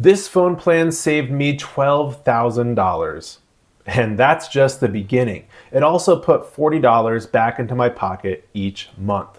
This phone plan saved me $12,000. And that's just the beginning. It also put $40 back into my pocket each month.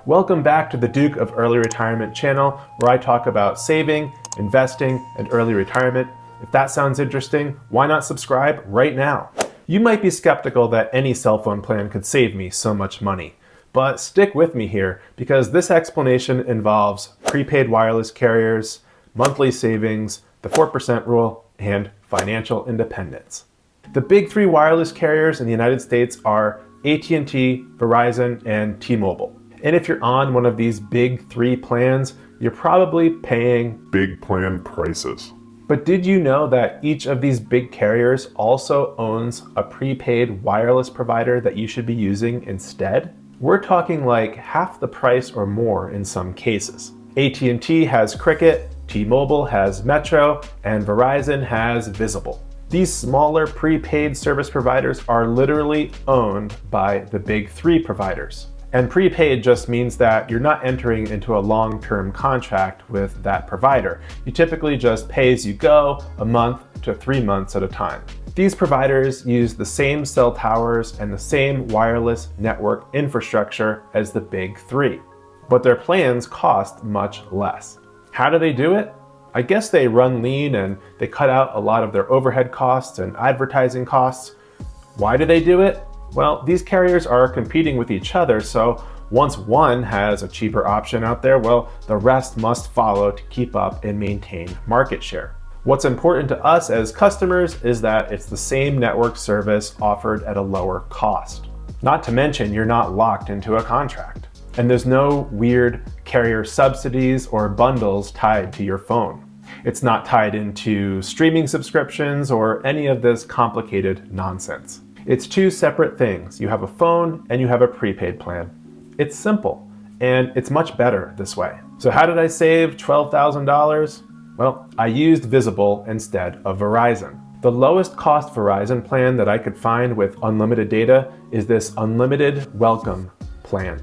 Welcome back to the Duke of Early Retirement channel, where I talk about saving, investing, and early retirement. If that sounds interesting, why not subscribe right now? You might be skeptical that any cell phone plan could save me so much money. But stick with me here, because this explanation involves prepaid wireless carriers, monthly savings, the 4% rule, and financial independence. The big three wireless carriers in the United States are at&t, Verizon, and T-Mobile. And if you're on one of these big three plans, you're probably paying big plan prices. But did you know that each of these big carriers also owns a prepaid wireless provider that you should be using instead? We're talking like half the price or more in some cases. at&t has Cricket, T-Mobile has Metro, and Verizon has Visible. These smaller prepaid service providers are literally owned by the big three providers. And prepaid just means that you're not entering into a long-term contract with that provider. You typically just pay as you go, a month to 3 months at a time. These providers use the same cell towers and the same wireless network infrastructure as the big three, but their plans cost much less. How do they do it? I guess they run lean and they cut out a lot of their overhead costs and advertising costs. Why do they do it? Well, these carriers are competing with each other, so once one has a cheaper option out there, well, the rest must follow to keep up and maintain market share. What's important to us as customers is that it's the same network service offered at a lower cost. Not to mention, you're not locked into a contract. And there's no weird carrier subsidies or bundles tied to your phone. It's not tied into streaming subscriptions or any of this complicated nonsense. It's two separate things. You have a phone and you have a prepaid plan. It's simple, and it's much better this way. So how did I save $12,000? Well, I used Visible instead of Verizon. The lowest cost Verizon plan that I could find with unlimited data is this unlimited welcome plan.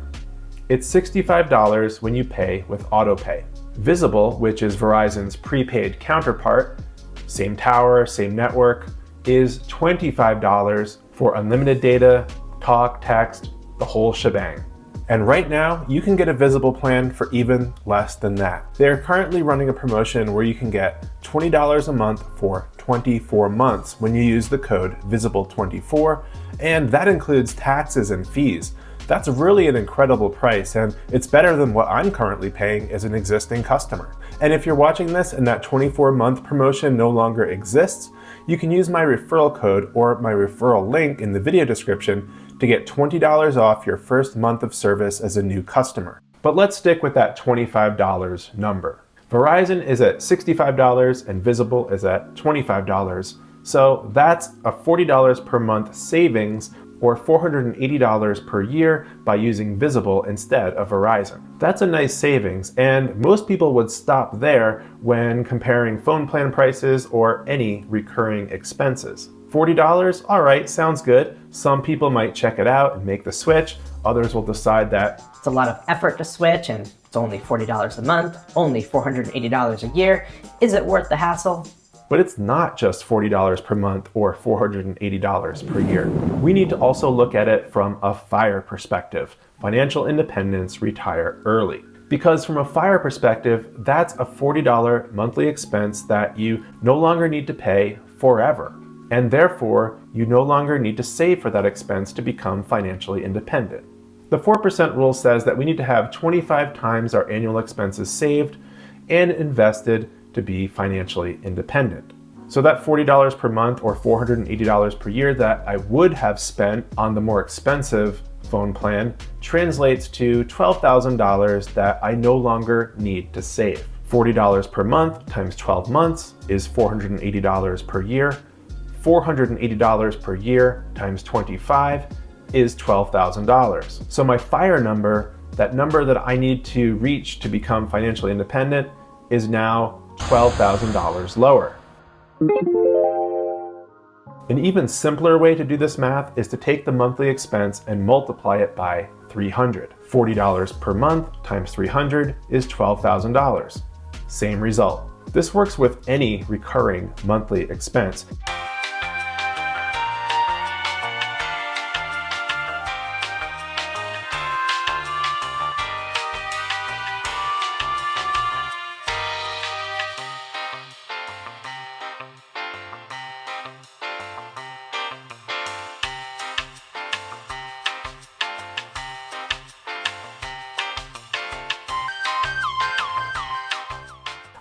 It's $65 when you pay with autopay. Visible, which is Verizon's prepaid counterpart, same tower, same network, is $25 for unlimited data, talk, text, the whole shebang. And right now, you can get a Visible plan for even less than that. They're currently running a promotion where you can get $20 a month for 24 months when you use the code VISIBLE24, and that includes taxes and fees. That's really an incredible price, and it's better than what I'm currently paying as an existing customer. And if you're watching this and that 24-month promotion no longer exists, you can use my referral code or my referral link in the video description to get $20 off your first month of service as a new customer. But let's stick with that $25 number. Verizon is at $65 and Visible is at $25. So that's a $40 per month savings, or $480 per year by using Visible instead of Verizon. That's a nice savings, and most people would stop there when comparing phone plan prices or any recurring expenses. $40? All right, sounds good. Some people might check it out and make the switch. Others will decide that it's a lot of effort to switch and it's only $40 a month, only $480 a year. Is it worth the hassle? But it's not just $40 per month or $480 per year. We need to also look at it from a FIRE perspective, financial independence, retire early. Because from a FIRE perspective, that's a $40 monthly expense that you no longer need to pay forever. And therefore, you no longer need to save for that expense to become financially independent. The 4% rule says that we need to have 25 times our annual expenses saved and invested to be financially independent. So that $40 per month or $480 per year that I would have spent on the more expensive phone plan translates to $12,000 that I no longer need to save. $40 per month times 12 months is $480 per year. $480 per year times 25 is $12,000. So my FIRE number, that number that I need to reach to become financially independent, is now $12,000 lower. An even simpler way to do this math is to take the monthly expense and multiply it by 300. $40 per month times 300 is $12,000. Same result. This works with any recurring monthly expense.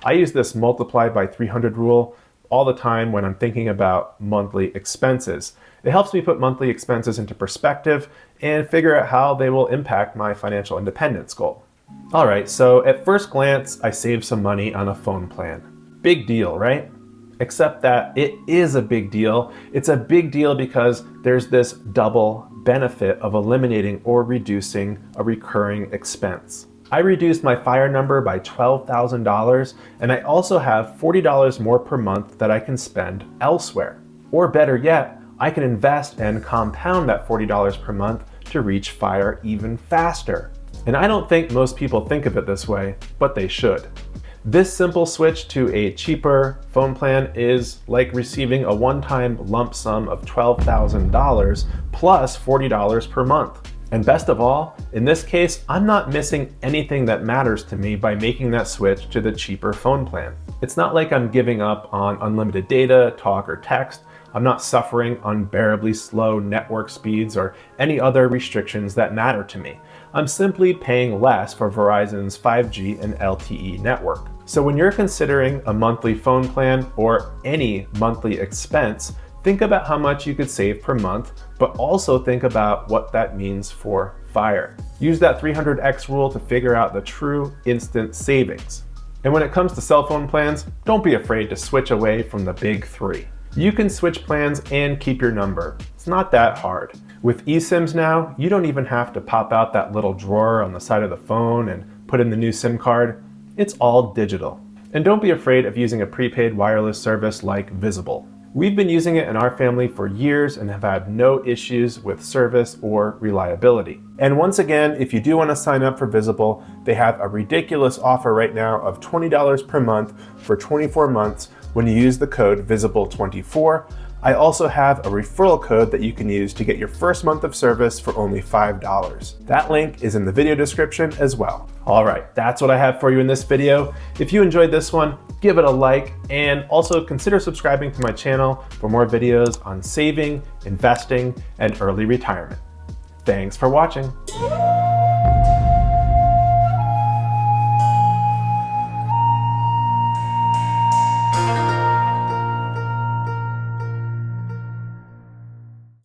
I use this multiply by 300 rule all the time when I'm thinking about monthly expenses. It helps me put monthly expenses into perspective and figure out how they will impact my financial independence goal. All right, so at first glance, I saved some money on a phone plan. Big deal, right? Except that it is a big deal. It's a big deal because there's this double benefit of eliminating or reducing a recurring expense. I reduced my fire number by $12,000, and I also have $40 more per month that I can spend elsewhere. Or better yet, I can invest and compound that $40 per month to reach fire even faster. And I don't think most people think of it this way, but they should. This simple switch to a cheaper phone plan is like receiving a one-time lump sum of $12,000 plus $40 per month. And best of all, in this case, I'm not missing anything that matters to me by making that switch to the cheaper phone plan. It's not like I'm giving up on unlimited data, talk, or text. I'm not suffering unbearably slow network speeds or any other restrictions that matter to me. I'm simply paying less for Verizon's 5G and LTE network. So when you're considering a monthly phone plan or any monthly expense, think about how much you could save per month, but also think about what that means for fire. Use that 300x rule to figure out the true instant savings. And when it comes to cell phone plans, don't be afraid to switch away from the big three. You can switch plans and keep your number. It's not that hard. With eSIMs now, you don't even have to pop out that little drawer on the side of the phone and put in the new SIM card. It's all digital. And don't be afraid of using a prepaid wireless service like Visible. We've been using it in our family for years and have had no issues with service or reliability. And once again, if you do want to sign up for Visible, they have a ridiculous offer right now of $20 per month for 24 months when you use the code VISIBLE24. I also have a referral code that you can use to get your first month of service for only $5. That link is in the video description as well. All right, that's what I have for you in this video. If you enjoyed this one, give it a like, and also consider subscribing to my channel for more videos on saving, investing, and early retirement. Thanks for watching.